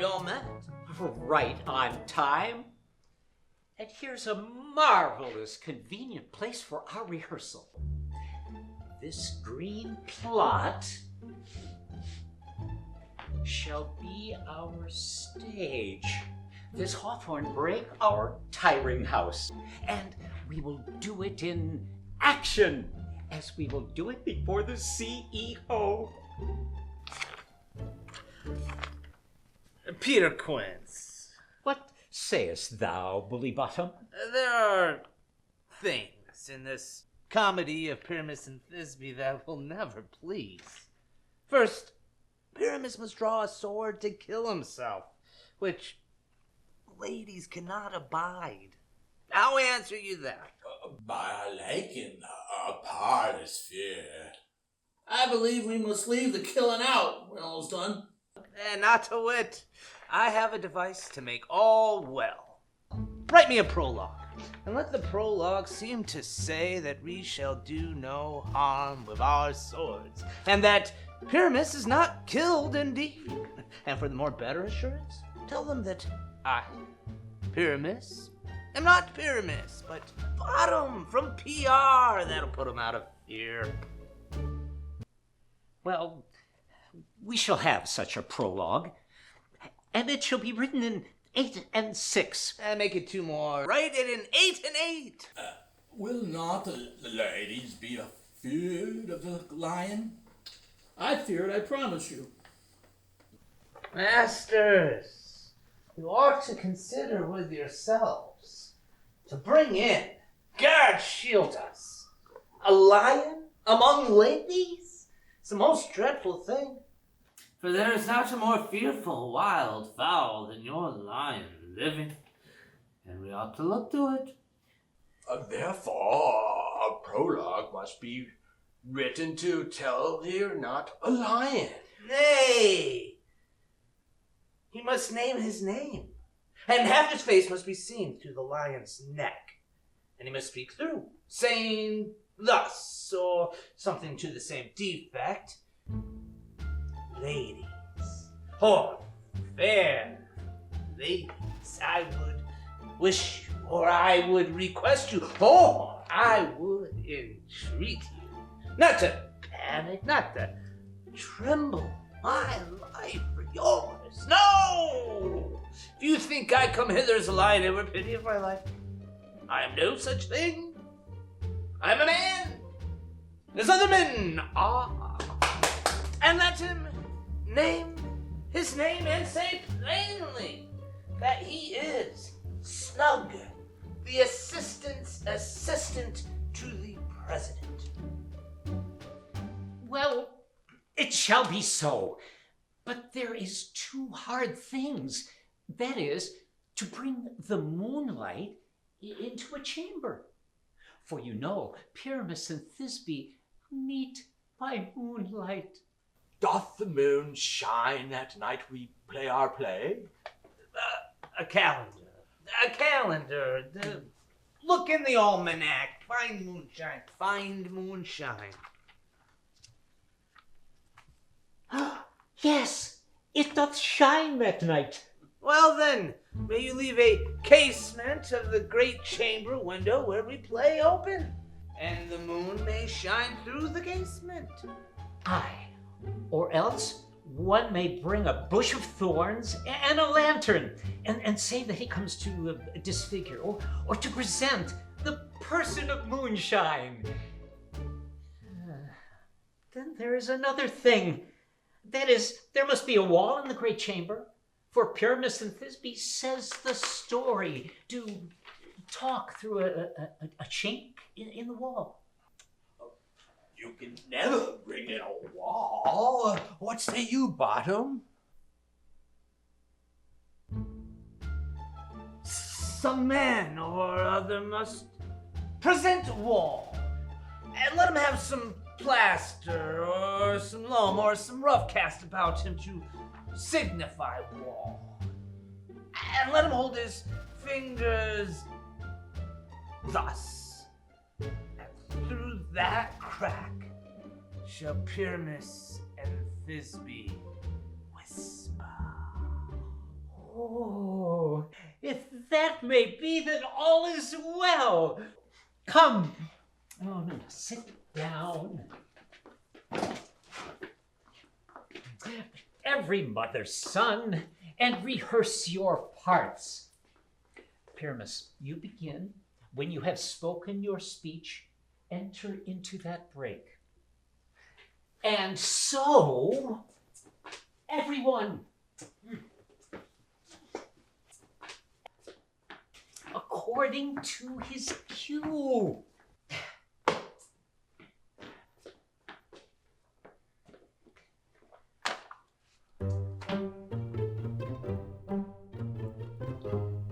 we all met. Right on time. And here's a marvelous, convenient place for our rehearsal. This green plot shall be our stage. This hawthorn brake our tiring house. And we will do it in action, as we will do it before the CEO. Peter Quince. What sayest thou, Bully Bottom? There are things in this comedy of Pyramus and Thisbe that will never please. First, Pyramus must draw a sword to kill himself, which ladies cannot abide. I'll answer you that. By liking a part is fear. I believe we must leave the killing out when all's done. And not to wit, I have a device to make all well. Write me a prologue, and let the prologue seem to say that we shall do no harm with our swords, and that Pyramus is not killed indeed. And for the more better assurance, tell them that I, Pyramus, am not Pyramus, but Bottom from PR. That'll put him out of fear. Well, we shall have such a prologue, and it shall be written in 8 and 6. And make it 2 more. Write it in 8 and 8. Will not the ladies be afeard of the lion? I fear it, I promise you. Masters, you ought to consider with yourselves to bring in, God shield us, a lion among ladies. It's the most dreadful thing. For there is not a more fearful wild fowl than your lion living, and we ought to look to it. Therefore, a prologue must be written to tell thee not a lion. Nay, he must name his name, and half his face must be seen through the lion's neck, and he must speak through, saying thus, or something to the same defect. Ladies, oh, fair ladies, I would wish you, or I would request you, or I would entreat you, not to panic, not to tremble my life for yours. No! If you think I come hither as a lion, ever pity of my life, I am no such thing. I am a man, as other men are, and let him name his name and say plainly that he is Snug, the assistant to the president. Well, it shall be so. But there is 2 hard things. That is, to bring the moonlight into a chamber. For you know, Pyramus and Thisbe meet by moonlight. Doth the moon shine that night we play our play? A calendar. Look in the almanac. Find moonshine. Yes, it doth shine that night. Well then, may you leave a casement of the great chamber window where we play open, and the moon may shine through the casement. Aye, or else one may bring a bush of thorns and a lantern, and say that he comes to disfigure or to present the person of moonshine. Then there is another thing. That is, there must be a wall in the great chamber, for Pyramus and Thisbe says the story to talk through a chink in the wall. You can never bring in a wall. What say you, Bottom? Some man or other must present a wall, and let him have some plaster or some loam or some rough cast about him to signify wall, and let him hold his fingers thus, and through that crack shall Pyramus and Thisbe whisper. Oh, if that may be, then all is well. Come. Oh, no, sit down. Every mother's son, and rehearse your parts. Pyramus, you begin. When you have spoken your speech, enter into that break. And so, everyone, according to his cue.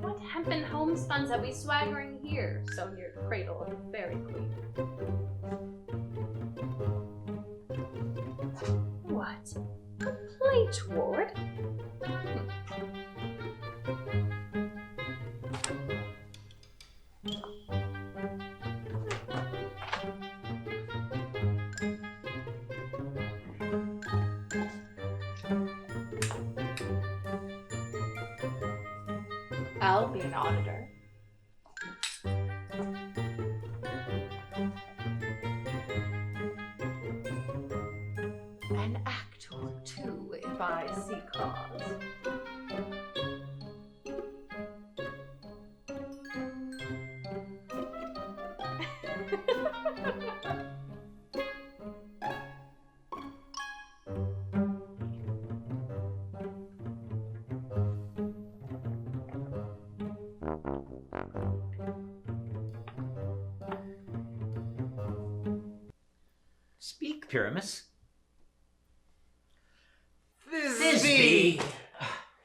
What hempen homespuns have we swaggering here, so near the cradle of the fairy queen? What? A plate ward? I'll be an auditor. An act or two, if I see cause. Speak, Pyramus. Thisbe!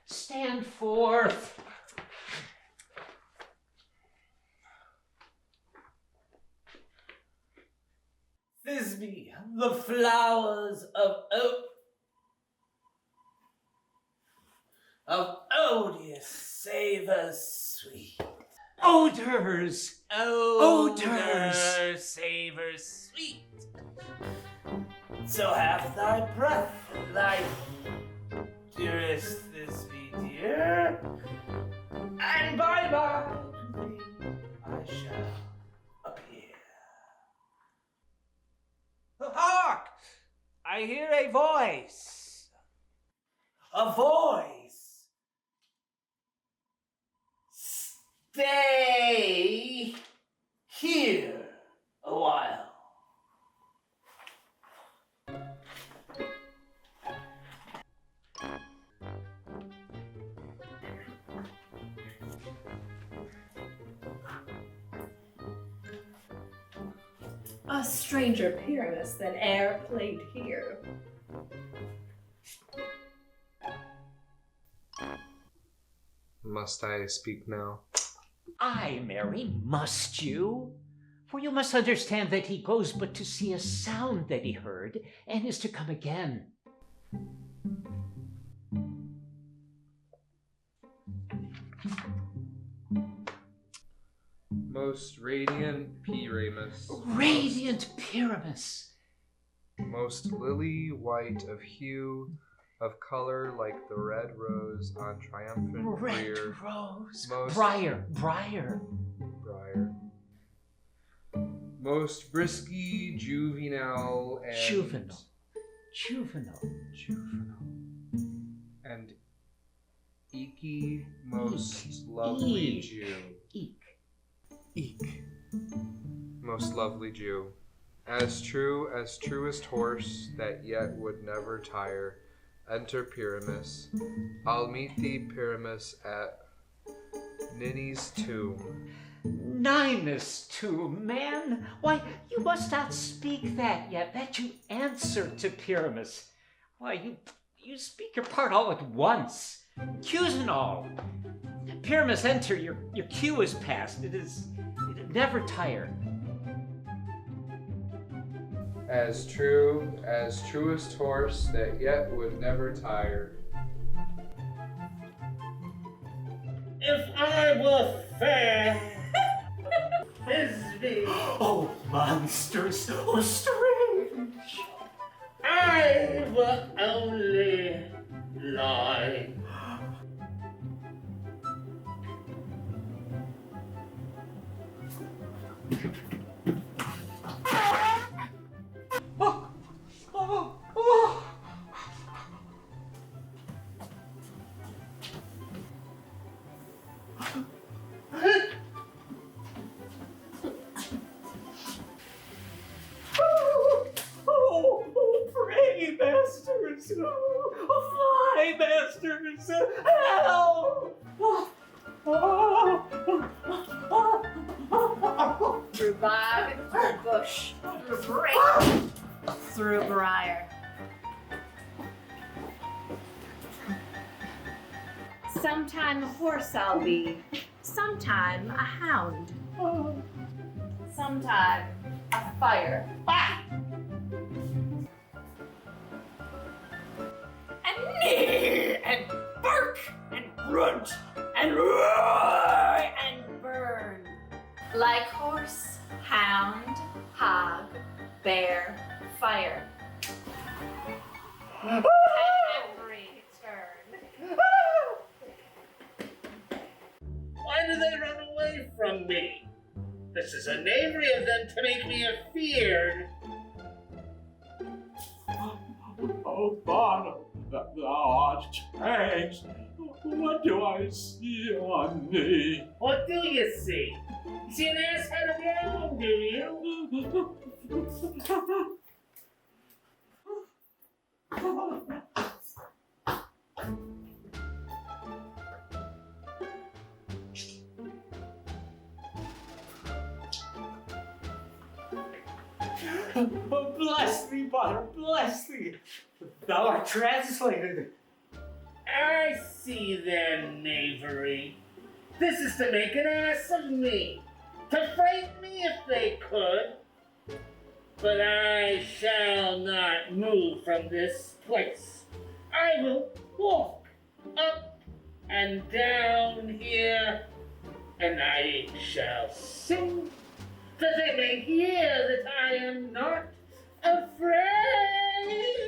Stand forth. Thisbe, the flowers of odious savor sweet. Odors! Odor savor sweet. So have thy breath, life, dearest Thisbe dear, and by to thee I shall appear. Hark! I hear a voice. A voice. Stay here a while. A stranger Pyramus than e'er played here. Must I speak now? Aye, Mary, must you? For you must understand that he goes but to see a sound that he heard, and is to come again. Most radiant Pyramus. Radiant Pyramus! Most lily white of hue, of color like the red rose on triumphant Red briar. rose! Most Briar! briar. Most brisky, juvenile, and Juvenile. and eeky, most lovely Eek. Jew. Eek. Most lovely Jew. As true as truest horse that yet would never tire. Enter Pyramus. I'll meet thee, Pyramus, at Ninny's tomb. Ninus tomb, man! Why, you must not speak that yet, that you answer to Pyramus. Why, you speak your part all at once. Cues and all. Pyramus, enter, your cue is past. It never tire. As true as truest horse that yet would never tire. If I were fair, Thisbe, Oh, monsters! Oh, strange! I were only blind. Pray, masters! Fly, masters! Help! Through bog, through bush, through brake, through briar. Sometime a horse I'll be, sometime a hound, sometime a fire. And neigh, and bark, and grunt, and roar, and burn. Like horse, hound, hog, bear, fire. At every turn. Why do they run away from me? This is a knavery of them to make me afeared. Oh, Barnum, thou art changed. What do I see on thee? What do you see? You see an ass head of your own, do you? Bless thee, Potter, bless thee! Thou art translated. I see their knavery. This is to make an ass of me, to frighten me if they could. But I shall not move from this place. I will walk up and down here, and I shall sing, that they may hear that I am not afraid.